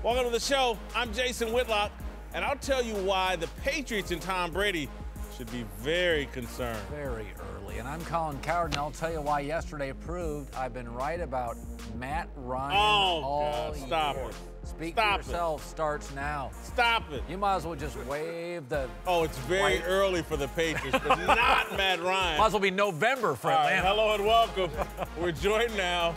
Welcome to the show. I'm Jason Whitlock, and I'll tell you why the Patriots and Tom Brady should be very concerned. Very early. And I'm Colin Cowherd, and I'll tell you why yesterday proved I've been right about Matt Ryan all year. Stop it. Speak for yourself starts now. Stop it. You might as well just wave the it's very early for the Patriots, but not Matt Ryan. Might as well be November for Atlanta. Hello and welcome. We're joined now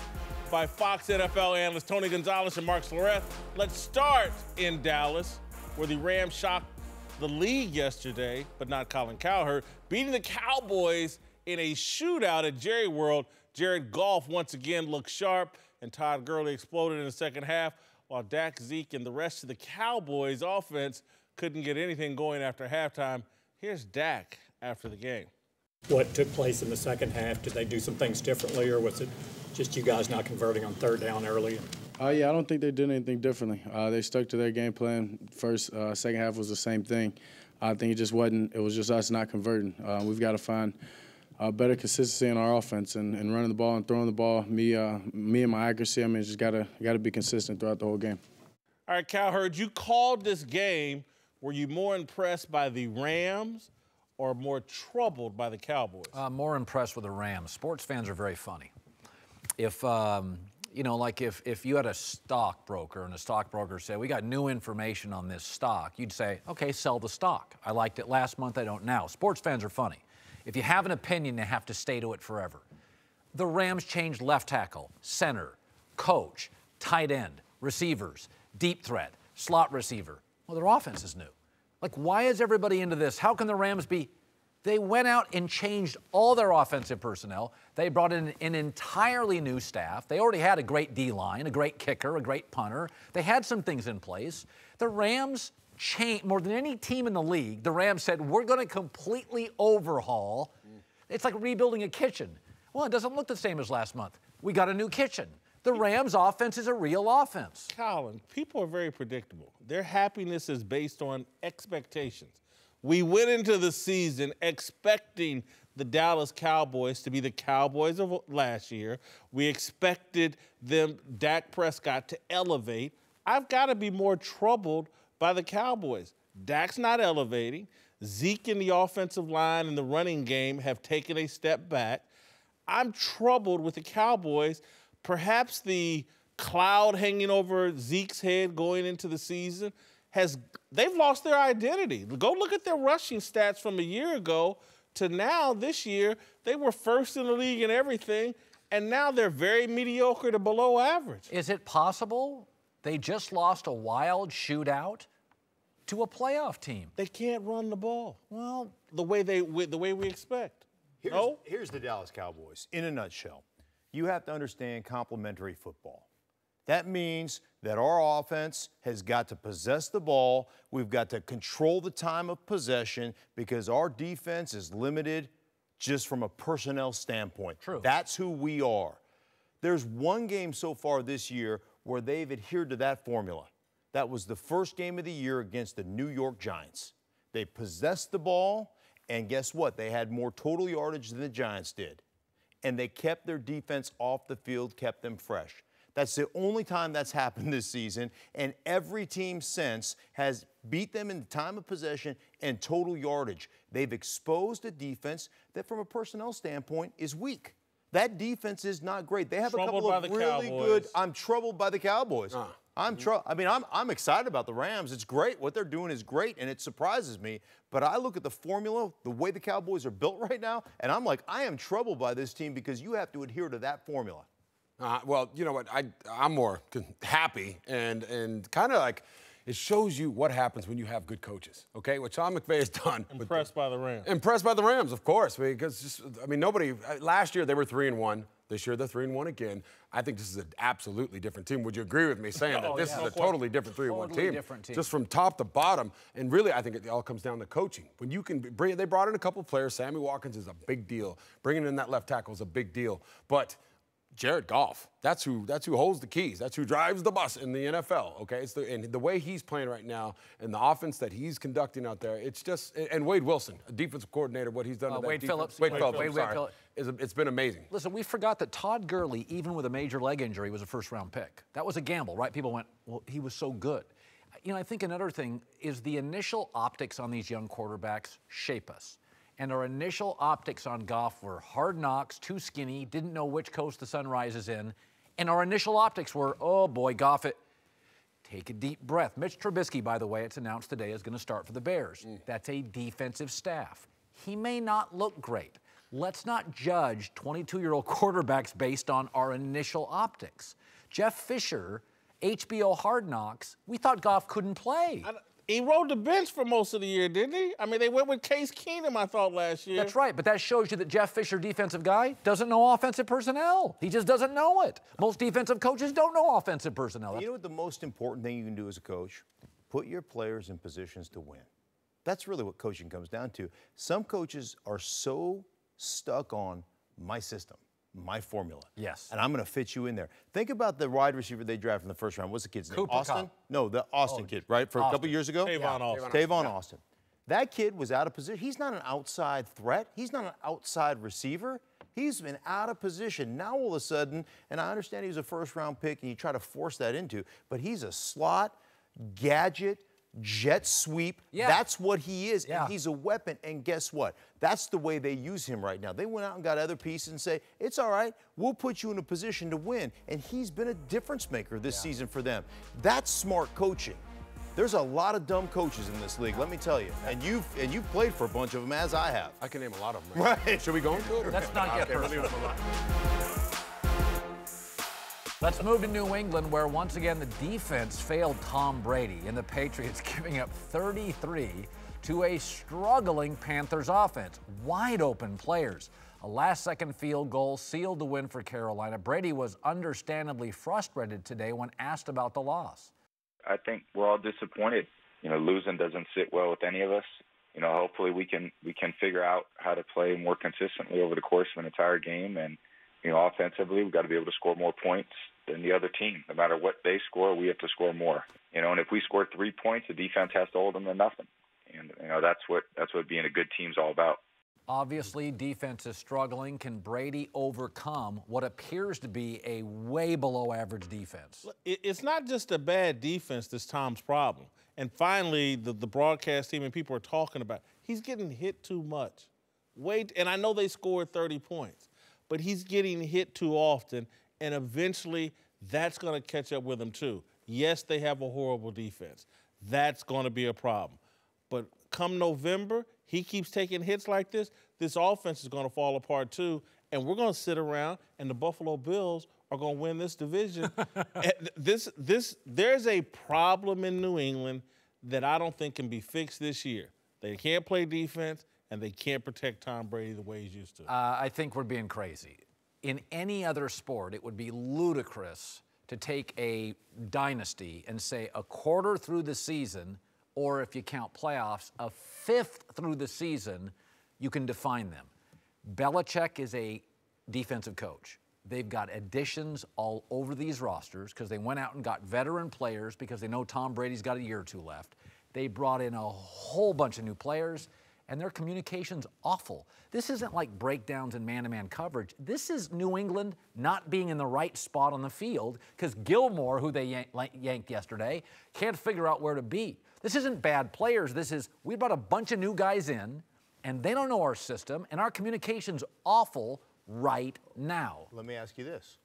by Fox NFL analysts Tony Gonzalez and Mark Sloreth. Let's start in Dallas, where the Rams shocked the league yesterday, but not Colin Cowherd, beating the Cowboys in a shootout at Jerry World. Jared Goff once again looked sharp, and Todd Gurley exploded in the second half, while Dak, Zeke, and the rest of the Cowboys offense couldn't get anything going after halftime. Here's Dak after the game. What took place in the second half? Did they do some things differently, or was it just you guys not converting on third down early? Yeah, I don't think they did anything differently. They stuck to their game plan. Second half was the same thing. I think it was just us not converting. We've got to find better consistency in our offense and running the ball and throwing the ball. Me and my accuracy, just got to be consistent throughout the whole game. All right, Cowherd, you called this game. Were you more impressed by the Rams or more troubled by the Cowboys? More impressed with the Rams. Sports fans are very funny. If you had a stockbroker and the stockbroker said, we got new information on this stock, you'd say, okay, sell the stock. I liked it last month, I don't now. Sports fans are funny. If you have an opinion, they have to stay to it forever. The Rams changed left tackle, center, coach, tight end, receivers, deep threat, slot receiver. Well, their offense is new. Like, why is everybody into this? How can the Rams be? They went out and changed all their offensive personnel. They brought in an entirely new staff. They already had a great D-line, a great kicker, a great punter. They had some things in place. The Rams changed more than any team in the league. The Rams said, we're going to completely overhaul. It's like rebuilding a kitchen. Well, it doesn't look the same as last month. We got a new kitchen. The Rams' offense is a real offense. Colin, people are very predictable. Their happiness is based on expectations. We went into the season expecting the Dallas Cowboys to be the Cowboys of last year. We expected Dak Prescott, to elevate. I've got to be more troubled by the Cowboys. Dak's not elevating. Zeke and the offensive line and the running game have taken a step back. I'm troubled with the Cowboys. Perhaps the cloud hanging over Zeke's head going into the season they've lost their identity. Go look at their rushing stats from a year ago to now this year. They were first in the league in everything, and now they're very mediocre to below average. Is it possible they just lost a wild shootout to a playoff team? They can't run the ball. Well, the way we expect. Here's the Dallas Cowboys in a nutshell. You have to understand complementary football. That means that our offense has got to possess the ball. We've got to control the time of possession because our defense is limited just from a personnel standpoint. True. That's who we are. There's one game so far this year where they've adhered to that formula. That was the first game of the year against the New York Giants. They possessed the ball, and guess what? They had more total yardage than the Giants did. And they kept their defense off the field, kept them fresh. That's the only time that's happened this season, and every team since has beat them in the time of possession and total yardage. They've exposed a defense that, from a personnel standpoint, is weak. That defense is not great. They have a couple of really good. I'm troubled by the Cowboys. I'm excited about the Rams. It's great. What they're doing is great, and it surprises me. But I look at the formula, the way the Cowboys are built right now, and I'm like, I am troubled by this team because you have to adhere to that formula. Well, you know what? I'm more happy and kind of like it shows you what happens when you have good coaches, okay? What Sean McVay has done. Impressed by the Rams. Impressed by the Rams, of course, because nobody. Last year they were 3-1. This year they're 3-1 again. I think this is an absolutely different team. Would you agree with me saying that this is a totally different 3-1 team? Different team, just from top to bottom. And really, I think it all comes down to coaching. When you can they brought in a couple players. Sammy Watkins is a big deal. Bringing in that left tackle is a big deal, but Jared Goff, that's who holds the keys. That's who drives the bus in the NFL, okay? And the way he's playing right now and the offense that he's conducting out there, it's just – and Wade Wilson, a defensive coordinator, what he's done to that Wade defense. Phillips. it's been amazing. Listen, we forgot that Todd Gurley, even with a major leg injury, was a first-round pick. That was a gamble, right? People went, well, he was so good. You know, I think another thing is the initial optics on these young quarterbacks shape us. And our initial optics on Goff were hard knocks, too skinny, didn't know which coast the sun rises in. And our initial optics were, oh boy, Goff, take a deep breath. Mitch Trubisky, by the way, it's announced today, is going to start for the Bears. That's a defensive staff. He may not look great. Let's not judge 22-year-old quarterbacks based on our initial optics. Jeff Fisher, HBO Hard Knocks, we thought Goff couldn't play. He rode the bench for most of the year, didn't he? I mean, they went with Case Keenum, I thought, last year. That's right, but that shows you that Jeff Fisher, defensive guy, doesn't know offensive personnel. He just doesn't know it. Most defensive coaches don't know offensive personnel. You know what the most important thing you can do as a coach? Put your players in positions to win. That's really what coaching comes down to. Some coaches are so stuck on my system, my formula. Yes. And I'm going to fit you in there. Think about the wide receiver they drafted in the first round. What's the kid's name? Cooper Austin? Kupp. No, the Austin kid, right? For a couple years ago? Tavon Austin. Tavon Austin. That kid was out of position. He's not an outside threat. He's not an outside receiver. He's been out of position. Now all of a sudden, and I understand he was a first-round pick and you try to force that into, but he's a slot, gadget, jet sweep. Yeah. That's what he is, Yeah. and he's a weapon. And guess what? That's the way they use him right now. They went out and got other pieces and say, it's all right, we'll put you in a position to win. And he's been a difference maker this season for them. That's smart coaching. There's a lot of dumb coaches in this league, let me tell you. And you've played for a bunch of them, as I have. I can name a lot of them. Right. Should we go into it? Let's not get Okay, we'll leave it personal. for that. Let's move to New England, where once again the defense failed Tom Brady and the Patriots giving up 33 to a struggling Panthers offense. Wide open players. A last-second field goal sealed the win for Carolina. Brady was understandably frustrated today when asked about the loss. I think we're all disappointed. You know, losing doesn't sit well with any of us. You know, hopefully we can figure out how to play more consistently over the course of an entire game. And, you know, offensively, we've got to be able to score more points than the other team. No matter what they score, we have to score more. You know, and if we score 3 points, the defense has to hold them to nothing. And, you know, that's what being a good team's all about. Obviously, defense is struggling. Can Brady overcome what appears to be a way below average defense? It's not just a bad defense that's Tom's problem. And finally, the broadcast team and people are talking about, he's getting hit too much. And I know they scored 30 points, but he's getting hit too often, and eventually that's going to catch up with him too. Yes, they have a horrible defense. That's going to be a problem. But come November, he keeps taking hits like this offense is going to fall apart too, and we're going to sit around, and the Buffalo Bills are going to win this division. There's a problem in New England that I don't think can be fixed this year. They can't play defense, and they can't protect Tom Brady the way he's used to. I think we're being crazy. In any other sport, it would be ludicrous to take a dynasty and say a quarter through the season, or if you count playoffs, a fifth through the season, you can define them. Belichick is a defensive coach. They've got additions all over these rosters because they went out and got veteran players because they know Tom Brady's got a year or two left. They brought in a whole bunch of new players, and their communication's awful. This isn't like breakdowns in man-to-man coverage. This is New England not being in the right spot on the field because Gilmore, who they yanked yesterday, can't figure out where to be. This isn't bad players. This is, we brought a bunch of new guys in, and they don't know our system, and our communication's awful right now. Let me ask you this.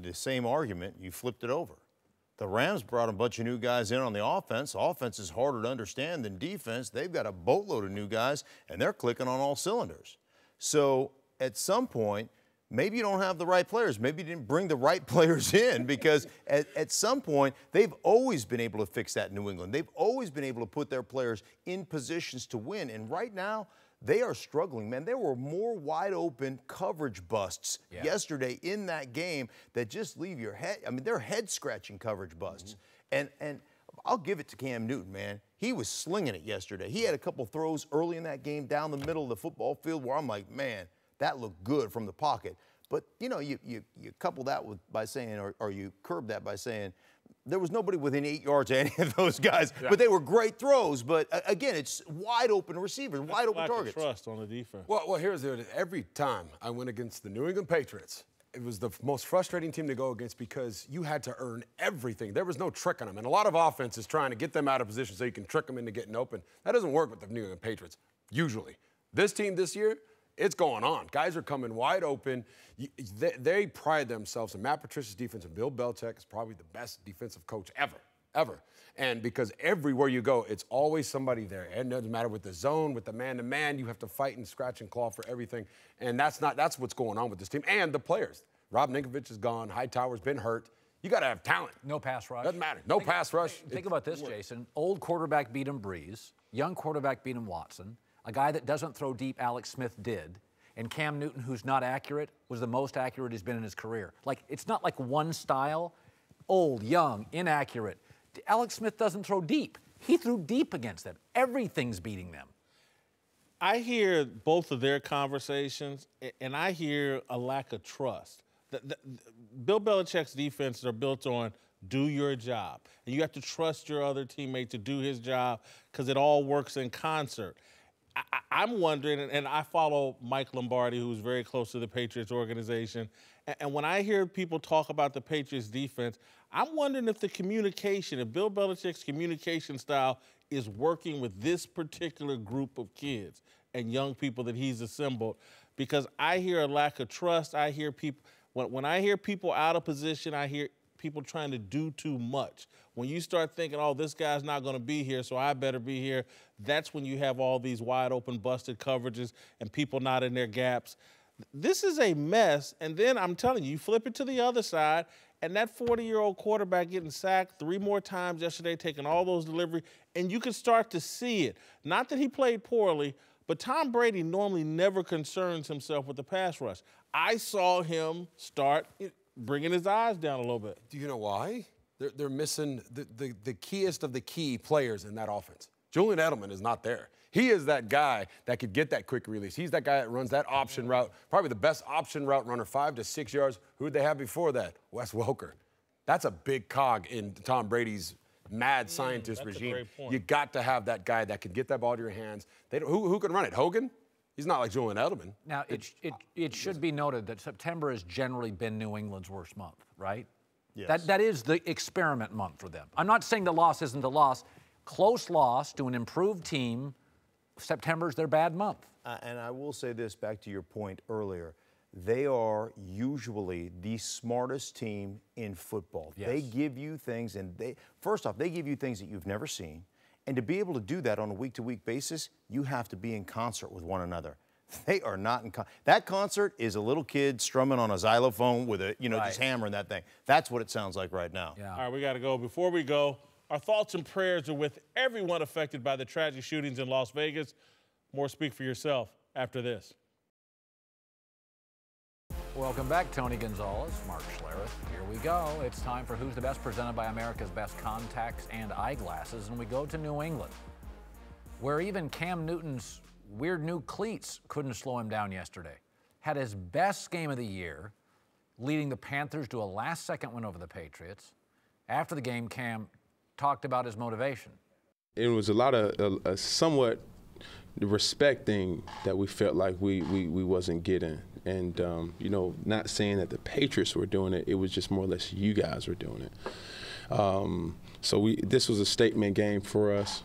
The same argument, you flipped it over. The Rams brought a bunch of new guys in on the offense. Offense is harder to understand than defense. They've got a boatload of new guys, and they're clicking on all cylinders. So at some point, maybe you don't have the right players. Maybe you didn't bring the right players in because at some point, they've always been able to fix that in New England. They've always been able to put their players in positions to win. And right now, they are struggling, man. There were more wide open coverage busts yesterday in that game that just leave your head. I mean, they're head scratching coverage busts. And I'll give it to Cam Newton, man. He was slinging it yesterday. He had a couple throws early in that game down the middle of the football field where I'm like, man, that looked good from the pocket. But, you know, you couple that with by saying, or you curb that by saying, There was nobody within 8 yards of any of those guys, but they were great throws. But again, it's wide open receivers, wide open targets. Trust on the defense. Well, here's the every time I went against the New England Patriots, it was the most frustrating team to go against because you had to earn everything. There was no tricking them, and a lot of offenses trying to get them out of position so you can trick them into getting open. That doesn't work with the New England Patriots usually. This team this year, it's going on. Guys are coming wide open. They pride themselves in Matt Patricia's defense, and Bill Belichick is probably the best defensive coach ever. And because everywhere you go, it's always somebody there. And it doesn't matter with the zone, with the man-to-man, you have to fight and scratch and claw for everything. And that's what's going on with this team. And the players. Rob Ninkovich is gone. Hightower's been hurt. You got to have talent. No pass rush. Doesn't matter. No pass rush. Think about this, Jason. Old quarterback beat him Breeze. Young quarterback beat him Watson. A guy that doesn't throw deep, Alex Smith did. And Cam Newton, who's not accurate, was the most accurate he's been in his career. Like, it's not like one style. Old, young, inaccurate. Alex Smith doesn't throw deep. He threw deep against them. Everything's beating them. I hear both of their conversations, and I hear a lack of trust. Bill Belichick's defenses are built on do your job. And you have to trust your other teammate to do his job because it all works in concert. I'm wondering, and I follow Mike Lombardi, who's very close to the Patriots organization, and when I hear people talk about the Patriots defense, I'm wondering if the communication, if Bill Belichick's communication style is working with this particular group of kids and young people that he's assembled, because I hear a lack of trust. I hear people, when I hear people out of position, I hear people trying to do too much. When you start thinking, oh, this guy's not going to be here, so I better be here, that's when you have all these wide open, busted coverages and people not in their gaps. This is a mess, and then I'm telling you, you flip it to the other side, and that 40-year-old quarterback getting sacked 3 more times yesterday, taking all those deliveries, and you can start to see it. Not that he played poorly, but Tom Brady normally never concerns himself with the pass rush. I saw him start bringing his eyes down a little bit. Do you know why? They're missing the keyest of the key players in that offense. Julian Edelman is not there. He is that guy that could get that quick release. He's that guy that runs that option route, probably the best option route runner, 5 to 6 yards. Who did they have before that? Wes Welker. That's a big cog in Tom Brady's mad scientist regime. You got to have that guy that can get that ball to your hands. Who can run it? Hogan? He's not like Julian Edelman. Now, it should be noted that September has generally been New England's worst month, right? Yes. That is the experiment month for them. I'm not saying the loss isn't a loss. Close loss to an improved team, September's their bad month. And I will say this back to your point earlier. They are usually the smartest team in football. Yes. They give you things, and first off, they give you things that you've never seen. And to be able to do that on a week-to-week basis, you have to be in concert with one another. They are not in concert. That concert is a little kid strumming on a xylophone with a, just hammering that thing. That's what it sounds like right now. Yeah. All right, we got to go. Before we go, our thoughts and prayers are with everyone affected by the tragic shootings in Las Vegas. More Speak for Yourself after this. Welcome back, Tony Gonzalez, Mark Schlereth. Here we go. It's time for Who's the Best, presented by America's Best Contacts and Eyeglasses, and we go to New England, where even Cam Newton's weird new cleats couldn't slow him down yesterday. Had his best game of the year, leading the Panthers to a last-second win over the Patriots. After the game, Cam talked about his motivation. It was a lot of somewhat respecting that we felt like we wasn't getting. And, not saying that the Patriots were doing it, it was just more or less you guys were doing it. So this was a statement game for us.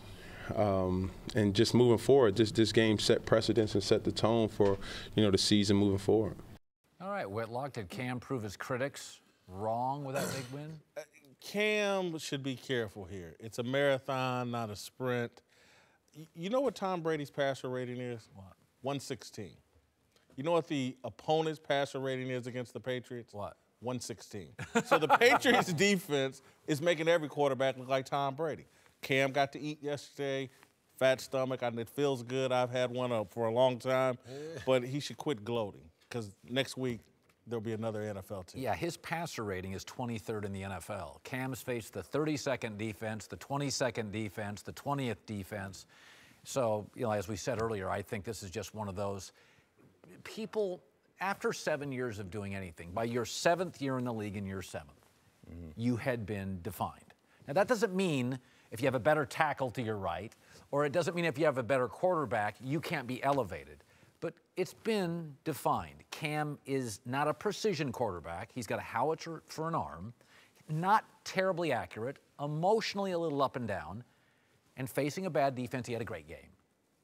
And just moving forward, this game set precedence and set the tone for, the season moving forward. All right, Whitlock, did Cam prove his critics wrong with that big win? Cam should be careful here. It's a marathon, not a sprint. You know what Tom Brady's passer rating is? What? 116. You know what the opponent's passer rating is against the Patriots? What? 116. So the Patriots defense is making every quarterback look like Tom Brady. Cam got to eat yesterday, fat stomach, and it feels good. I've had one for a long time, but he should quit gloating because next week there'll be another NFL team. Yeah, his passer rating is 23rd in the NFL. Cam's faced the 32nd defense, the 22nd defense, the 20th defense. So, as we said earlier, I think this is just one of those people, after 7 years of doing anything, by your 7th year in the league and your 7th, you had been defined. Now, that doesn't mean if you have a better tackle to your right, or it doesn't mean if you have a better quarterback, you can't be elevated. But it's been defined. Cam is not a precision quarterback. He's got a howitzer for an arm, not terribly accurate, emotionally a little up and down, and facing a bad defense, he had a great game.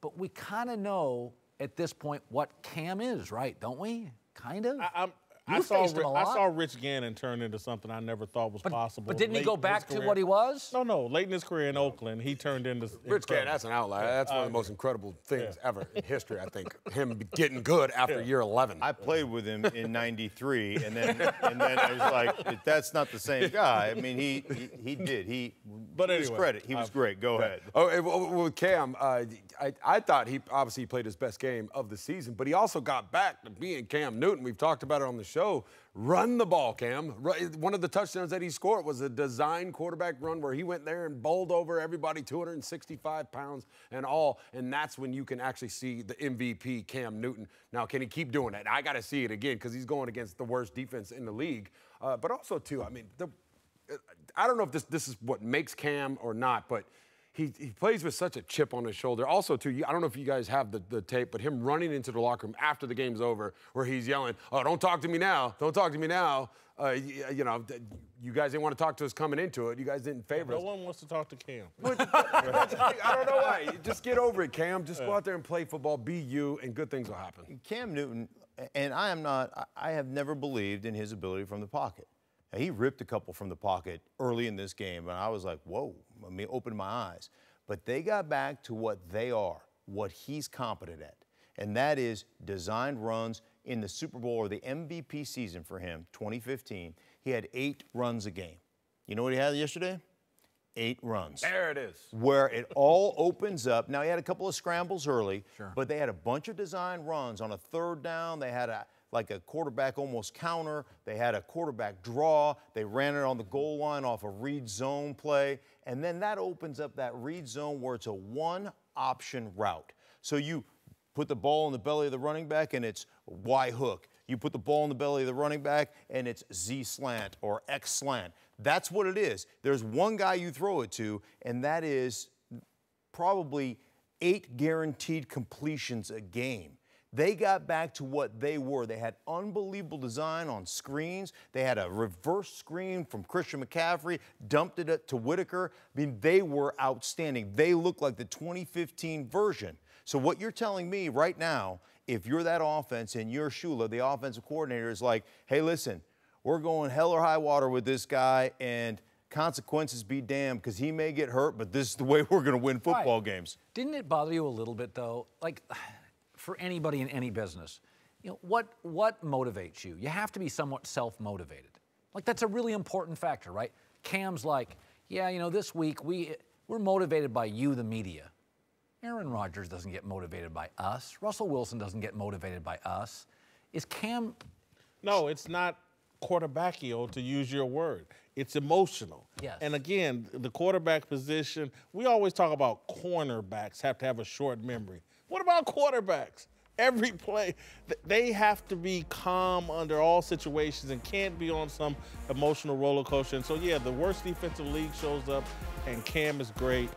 But we kind of know at this point what Cam is, right? Don't we? Kind of? I saw Rich Gannon turn into something I never thought was possible. But didn't he go back to what he was? No. Late in his career in Oakland, he turned into Rich Gannon, that's an outlier. That's one of the most incredible things ever in history, I think. Him getting good after year 11. I played with him in '93, and then I was like, that's not the same guy. I mean, he did. But anyway, his credit, he was great. Go ahead. Oh, with Cam, I thought he obviously played his best game of the season, but he also got back to being Cam Newton. We've talked about it on the show. Run the ball, Cam. One of the touchdowns that he scored was a design quarterback run where he went there and bowled over everybody, 265 pounds and all, and that's when you can actually see the MVP, Cam Newton. Now, can he keep doing that? I got to see it again because he's going against the worst defense in the league. But also, too, I mean, I don't know if this is what makes Cam or not, but he plays with such a chip on his shoulder. Also, too, I don't know if you guys have the tape, but him running into the locker room after the game's over where he's yelling, "Oh, don't talk to me now. Don't talk to me now." You know, you guys didn't want to talk to us coming into it. You guys didn't favor us. No one wants to talk to Cam. I don't know why. Just get over it, Cam. Just go out there and play football, be you, and good things will happen. Cam Newton, and I have never believed in his ability from the pocket. He ripped a couple from the pocket early in this game, and I was like, whoa, I mean, opened my eyes. But they got back to what they are, what he's competent at, and that is designed runs. In the Super Bowl or the MVP season for him, 2015, he had 8 runs a game. You know what he had yesterday? 8 runs. There it is. Where it all opens up. Now, he had a couple of scrambles early, sure, but they had a bunch of design runs. On a 3rd down, they had like a quarterback almost counter. They had a quarterback draw. They ran it on the goal line off a read zone play. And then that opens up that read zone where it's a one-option route. So you put the ball in the belly of the running back, and it's Y hook. You put the ball in the belly of the running back, and it's Z slant or X slant. That's what it is. There's one guy you throw it to, and that is probably 8 guaranteed completions a game. They got back to what they were. They had unbelievable design on screens. They had a reverse screen from Christian McCaffrey, dumped it to Whitaker. I mean, they were outstanding. They looked like the 2015 version. So what you're telling me right now, if you're that offense and you're Shula, the offensive coordinator, is like, hey, listen, we're going hell or high water with this guy, and consequences be damned, because he may get hurt, but this is the way we're going to win football games. Didn't it bother you a little bit, though? Like, for anybody in any business, you know, what motivates you? You have to be somewhat self-motivated. Like, that's a really important factor, right? Cam's like, yeah, you know, this week we're motivated by you, the media. Aaron Rodgers doesn't get motivated by us. Russell Wilson doesn't get motivated by us. Is Cam? No, it's not quarterbackial, to use your word. It's emotional. Yes. And again, the quarterback position, we always talk about cornerbacks have to have a short memory. What about quarterbacks? Every play, they have to be calm under all situations and can't be on some emotional roller coaster. And so, yeah, the worst defensive league shows up, and Cam is great.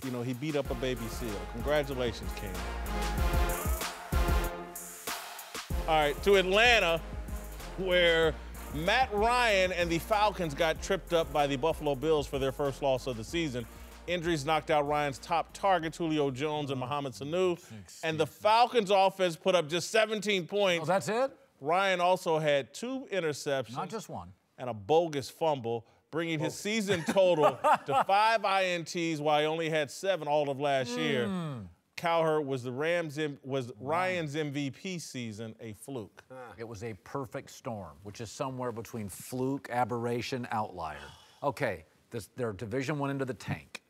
You know, he beat up a baby seal. Congratulations, Cam. All right, to Atlanta, where Matt Ryan and the Falcons got tripped up by the Buffalo Bills for their first loss of the season. Injuries knocked out Ryan's top targets, Julio Jones and Mohamed Sanu. And the Falcons offense put up just 17 points. Oh, that's it? Ryan also had 2 interceptions. Not just one. And a bogus fumble, bringing his season total to 5 INTs while he only had 7 all of last year. Cowherd was Ryan's MVP season a fluke. It was a perfect storm, which is somewhere between fluke, aberration, outlier. Okay, their division went into the tank.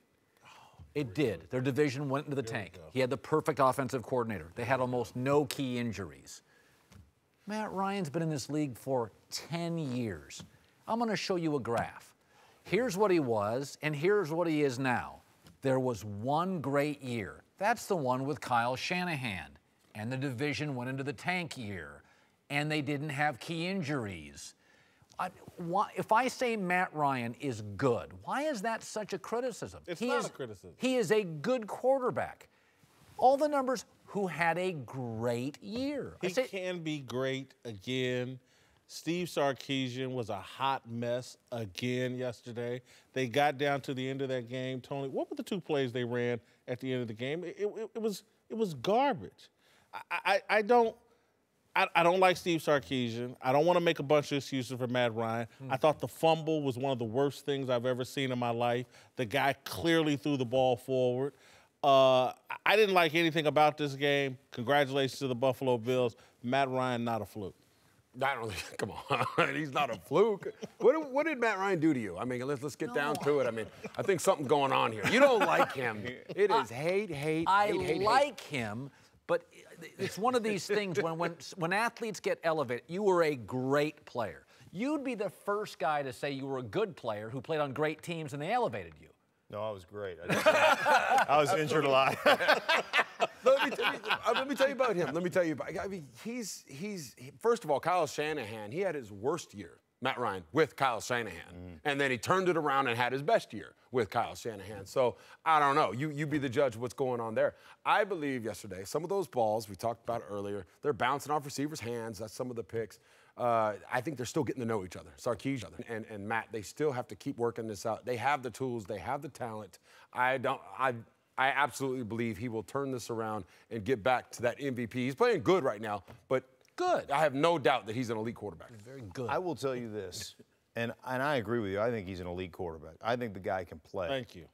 It did. Their division went into the tank. He had the perfect offensive coordinator. They had almost no key injuries. Matt Ryan's been in this league for 10 years. I'm going to show you a graph. Here's what he was, and here's what he is now. There was one great year. That's the one with Kyle Shanahan. And the division went into the tank year. And they didn't have key injuries. if I say Matt Ryan is good, why is that such a criticism? It's not a criticism. He is a good quarterback. All the numbers, who had a great year. He can be great again. Steve Sarkisian was a hot mess again yesterday. They got down to the end of that game. Tony, what were the 2 plays they ran at the end of the game? It was garbage. I don't like Steve Sarkisian. I don't want to make a bunch of excuses for Matt Ryan. I thought the fumble was one of the worst things I've ever seen in my life. The guy clearly threw the ball forward. I didn't like anything about this game. Congratulations to the Buffalo Bills. Matt Ryan, not a fluke. I don't think, come on, he's not a fluke. What did Matt Ryan do to you? I mean, let's get down to it. I mean, I think something's going on here. You don't like him. It is hate. I like him, but it's one of these things when athletes get elevated, you were a great player. You'd be the first guy to say you were a good player who played on great teams and they elevated you. No, I was great. I was injured a lot. Let me tell you about him. I mean, he's first of all, Kyle Shanahan, he had his worst year, Matt Ryan, with Kyle Shanahan. And then he turned it around and had his best year with Kyle Shanahan. So, I don't know. You be the judge of what's going on there. I believe yesterday, some of those balls we talked about earlier, they're bouncing off receivers' hands. That's some of the picks. I think they're still getting to know each other. Sarkisian and Matt, they still have to keep working this out. They have the tools. They have the talent. I absolutely believe he will turn this around and get back to that MVP. He's playing good right now, but good. I have no doubt that he's an elite quarterback. Very good. I will tell you this, and I agree with you. I think he's an elite quarterback. I think the guy can play. Thank you.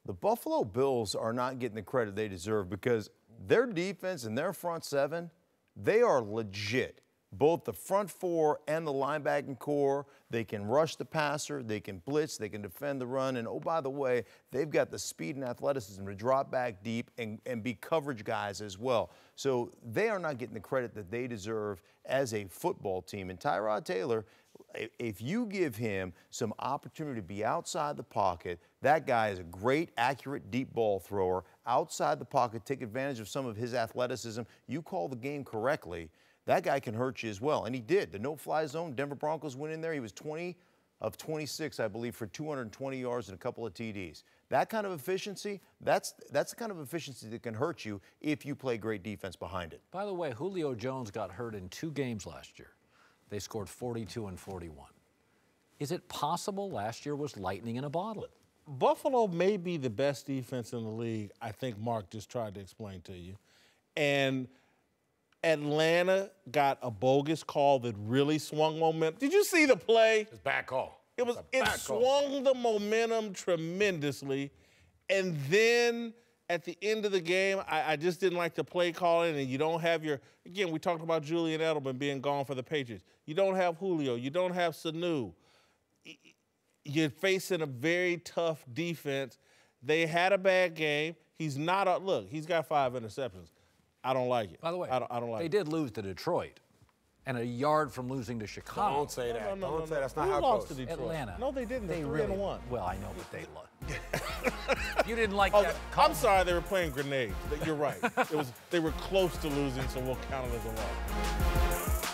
The Buffalo Bills are not getting the credit they deserve because their defense and their front seven, they are legit. Both the front four and the linebacking core, they can rush the passer, they can blitz, they can defend the run, and oh, by the way, they've got the speed and athleticism to drop back deep and be coverage guys as well. So they are not getting the credit that they deserve as a football team. And Tyrod Taylor, if you give him some opportunity to be outside the pocket, that guy is a great, accurate, deep ball thrower. Outside the pocket, take advantage of some of his athleticism. You call the game correctly, that guy can hurt you as well. And he did. The no-fly zone, Denver Broncos went in there. He was 20 of 26, I believe, for 220 yards and a couple of TDs. That kind of efficiency, that's the kind of efficiency that can hurt you if you play great defense behind it. By the way, Julio Jones got hurt in 2 games last year. They scored 42 and 41. Is it possible last year was lightning in a bottle? Buffalo may be the best defense in the league, I think Mark just tried to explain to you. And Atlanta got a bogus call that really swung momentum. Did you see the play? It's a bad call. It swung the momentum tremendously. And then at the end of the game, I just didn't like the play calling, and you don't have again, we talked about Julian Edelman being gone for the Patriots. You don't have Julio. You don't have Sanu. You're facing a very tough defense. They had a bad game. He's got 5 interceptions. I don't like it. By the way, I don't like they it. did lose to Detroit, and a yard from losing to Chicago. Don't say that. No. Don't say that's not Who how it lost goes. to Detroit? Atlanta. No, they didn't. They really 3-1. Well, I know, but they lost. You didn't like Oh, that. I'm sorry, they were playing grenades. You're right. They were close to losing, so we'll count it as a loss.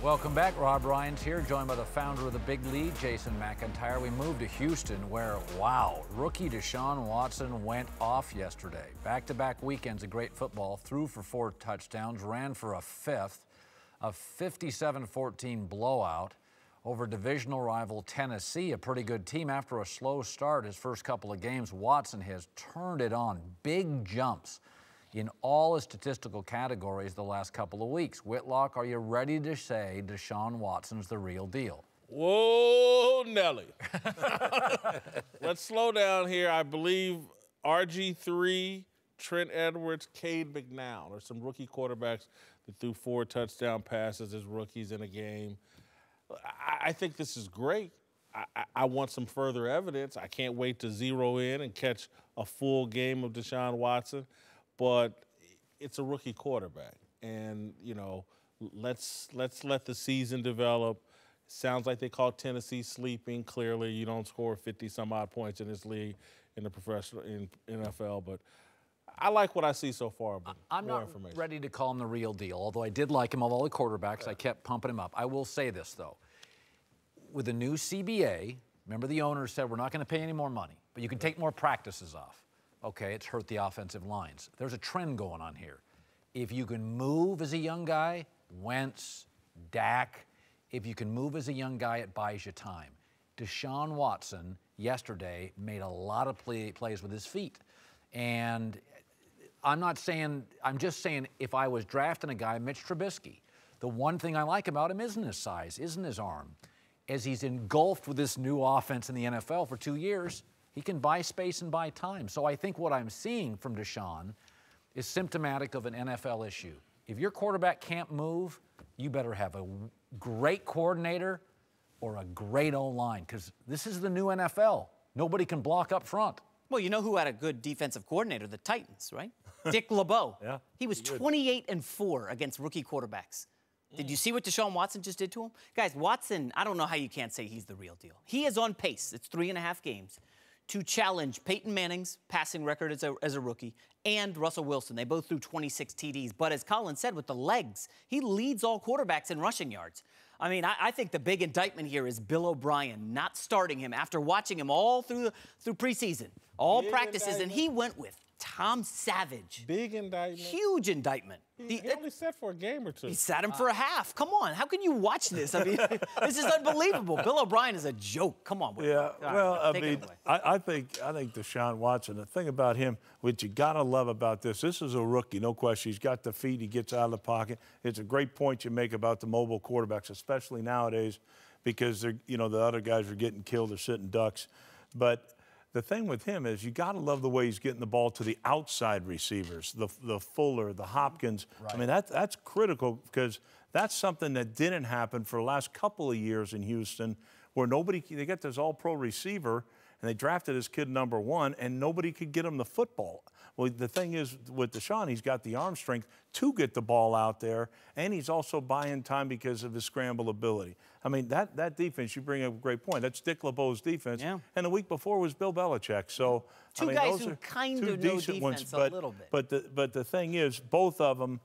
Welcome back. Rob Ryan's here, joined by the founder of the Big Lead, Jason McIntyre. We moved to Houston, where, wow, rookie Deshaun Watson went off yesterday. Back-to-back weekends of great football, threw for 4 touchdowns, ran for a 5th, a 57-14 blowout over divisional rival Tennessee, a pretty good team. After a slow start his first couple of games, Watson has turned it on. Big jumps in all his statistical categories the last couple of weeks. Whitlock, are you ready to say Deshaun Watson's the real deal? Whoa, Nelly. Let's slow down here. I believe RG3, Trent Edwards, Cade McNown are some rookie quarterbacks that threw 4 touchdown passes as rookies in a game. I think this is great. I want some further evidence. I can't wait to zero in and catch a full game of Deshaun Watson. But it's a rookie quarterback, and let's let the season develop. Sounds like they caught Tennessee sleeping. Clearly, you don't score 50 some odd points in this league in the professional in NFL. But I like what I see so far, but I'm more not information. ready to call him the real deal, although I did like him of all the quarterbacks. I kept pumping him up. I will say this, though. With the new CBA, remember the owner said we're not going to pay any more money, but you can take more practices off. Okay, it's hurt the offensive lines. There's a trend going on here. If you can move as a young guy, Wentz, Dak, if you can move as a young guy, it buys you time. Deshaun Watson yesterday made a lot of plays with his feet. And I'm just saying if I was drafting a guy, Mitch Trubisky, the one thing I like about him isn't his size, isn't his arm. As he's engulfed with this new offense in the NFL for 2 years, he can buy space and buy time. So I think what I'm seeing from Deshaun is symptomatic of an NFL issue. If your quarterback can't move, you better have a great coordinator or a great O-line, because this is the new NFL. Nobody can block up front. Well, you know who had a good defensive coordinator? The Titans, right? Dick LeBeau. Yeah, he was 28-4 against rookie quarterbacks. Did you see what Deshaun Watson just did to him? Guys, Watson, I don't know how you can't say he's the real deal. He is on pace, it's 3.5 games, to challenge Peyton Manning's passing record as a rookie and Russell Wilson. They both threw 26 TDs. But as Colin said, with the legs, he leads all quarterbacks in rushing yards. I mean, I think the big indictment here is Bill O'Brien not starting him after watching him all through preseason, all practices, and he went with Tom Savage. Big indictment. Huge indictment. He only sat for a game or two. He sat him for a half. Come on. How can you watch this? I mean, this is unbelievable. Bill O'Brien is a joke. Come on. Yeah, well, I mean, I think Deshaun Watson, the thing about him, which you got to love about this is a rookie, no question. He's got the feet. He gets out of the pocket. It's a great point you make about the mobile quarterbacks, especially nowadays, because they're, the other guys are getting killed. They're sitting ducks. But the thing with him is you got to love the way he's getting the ball to the outside receivers, the Fuller, the Hopkins. Right. I mean, that's critical, because that's something that didn't happen for the last couple of years in Houston, where they get this all-pro receiver, and they drafted this kid number 1, and nobody could get him the football. Well, the thing is, with Deshaun, he's got the arm strength to get the ball out there, and he's also buying time because of his scramble ability. I mean, that defense, you bring up a great point. That's Dick LeBeau's defense. Yeah. And the week before was Bill Belichick. So, two guys who kind of know defense a little bit. But the thing is, both of them,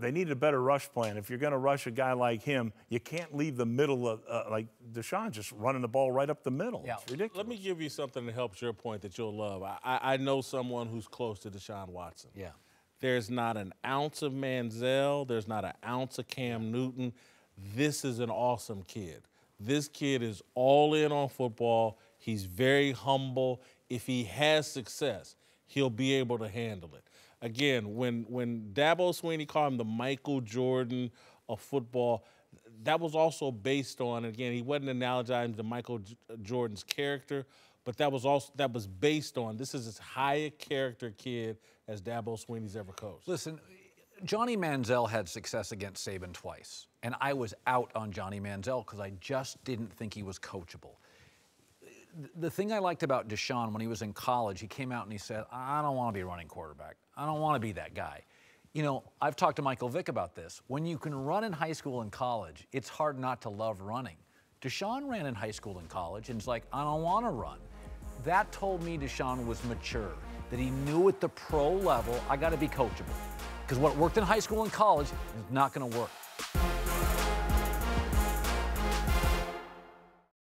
they need a better rush plan. If you're going to rush a guy like him, you can't leave the middle of, like Deshaun, just running the ball right up the middle. Yeah. It's ridiculous. Let me give you something that helps your point that you'll love. I know someone who's close to Deshaun Watson. Yeah. There's not an ounce of Manziel. There's not an ounce of Cam Newton. This is an awesome kid. This kid is all in on football. He's very humble. If he has success, he'll be able to handle it. Again, when Dabo Swinney called him the Michael Jordan of football, that was also based on, again, he wasn't analogizing to Michael Jordan's character, but that was based on, this is as high a character kid as Dabo Swinney's ever coached. Listen, Johnny Manziel had success against Saban twice, and I was out on Johnny Manziel because I just didn't think he was coachable. The thing I liked about Deshaun, when he was in college, he came out and he said, I don't want to be a running quarterback. I don't want to be that guy. I've talked to Michael Vick about this. When you can run in high school and college, it's hard not to love running. Deshaun ran in high school and college, and it's like, I don't want to run. That told me Deshaun was mature, that he knew at the pro level, I got to be coachable. Because what worked in high school and college is not going to work.